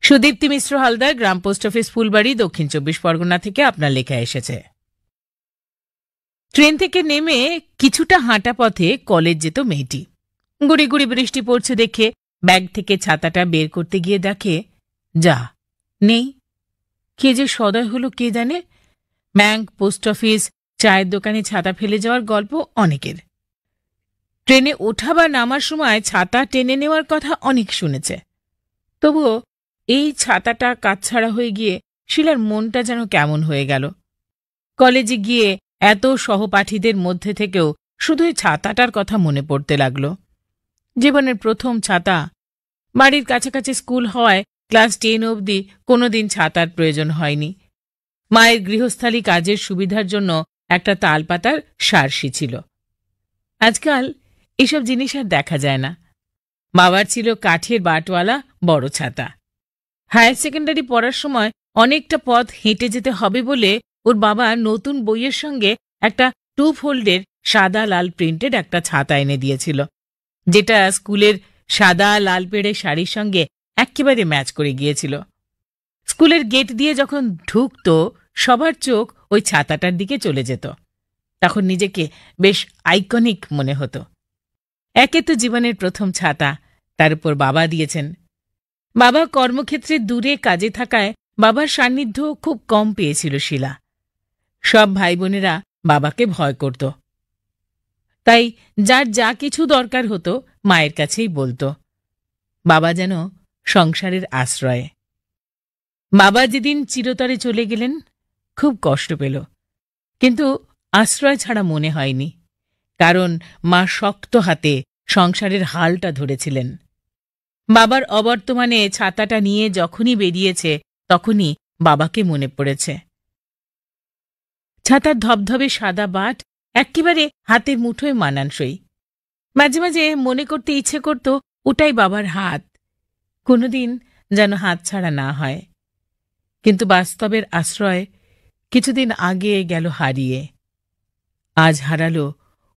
সুদীপ্তি মিশ্র হালদার, গ্রাম post office, Phulbari, দক্ষিণ 24 পরগনা থেকে আপনার লেখা এসেছে। ট্রেন থেকে নেমে কিছুটা হাঁটা পথে কলেজ যেত মেয়েটি। গুড়ি গুড়ি বৃষ্টি পড়ছে দেখে ব্যাগ থেকে ছাতাটা বের করতে গিয়ে দেখে যা নেই। কে যে সদয় হলো কে জানে। ব্যাংক, পোস্ট অফিস, চায়ের দোকানে ছাতা ফেলে যাওয়ার গল্প অনেকের। ট্রেনে ওঠা বা নামার সময় ছাতা টেনে নেওয়ার কথা অনেক শুনেছে। তবুও এই ছাতাটা কাছছাড়া হয়ে গিয়ে শিলার মনটা যেন কেমন হয়ে গেল। কলেজে গিয়ে এত সহপাঠীদের মধ্যে থেকেও শুধু এই ছাতাটার কথা মনে পড়তে লাগল। জীবনের প্রথম ছাতা। বাড়ির কাছাকাছি স্কুল হওয়ায় ক্লাস 10 অবধি কোনোদিন ছাতার প্রয়োজন হয়নি। মায়ের গৃহস্থালী কাজের সুবিধার জন্য একটা তালপাতার সারসি ছিল। আজকাল এসব জিনিস আর দেখা যায় না। বাবার ছিল কাঠের বাটওয়ালা বড় ছাতা। হায়ার সেকেন্ডারি পড়ার সময় অনেকটা পথ হেঁটে যেতে হবে বলে ওর বাবা নতুন বইয়ের সঙ্গে একটা 2 ফোল্ডের সাদা লাল প্রিন্টেড একটা ছাতা এনে দিয়েছিল, যেটা স্কুলের সাদা লাল পেড়ে শাড়ির সঙ্গে একেবারে ম্যাচ করে গিয়েছিল। স্কুলের গেট দিয়ে যখন ঢুকত সবার চোখ ওই ছাতাটার দিকে চলে যেত। তখন নিজেকে বেশ আইকনিক মনে হতো। একে তো জীবনের প্রথম ছাতা, তার উপর বাবা দিয়েছেন। বাবা কর্মক্ষেত্রে দূরে কাজে থাকায় বাবার সান্নিধ্য খুব কম পেয়েছিল শিলা। সব ভাই বোনেরা বাবাকে ভয় করত, তাই যার যা কিছু দরকার হতো মায়ের কাছেই বলতো। বাবা যেন সংসারের আশ্রয়ে। বাবা যেদিন চিরতরে চলে গেলেন খুব কষ্ট পেল, কিন্তু আশ্রয় ছাড়া মনে হয়নি, কারণ মা শক্ত হাতে সংসারের হালটা ধরেছিলেন। বাবার অবর্তমানে ছাতাটা নিয়ে যখনই বেরিয়েছে তখনই বাবাকে মনে পড়েছে। ছাতার ধবধবে সাদা বাট একেবারে হাতের মুঠোয় মানানসই। মাঝে মাঝে মনে করতে ইচ্ছে করত ওটাই বাবার হাত, কোনোদিন যেন হাত ছাড়া না হয়। কিন্তু বাস্তবের আশ্রয় কিছুদিন আগে গেল হারিয়ে। আজ হারালো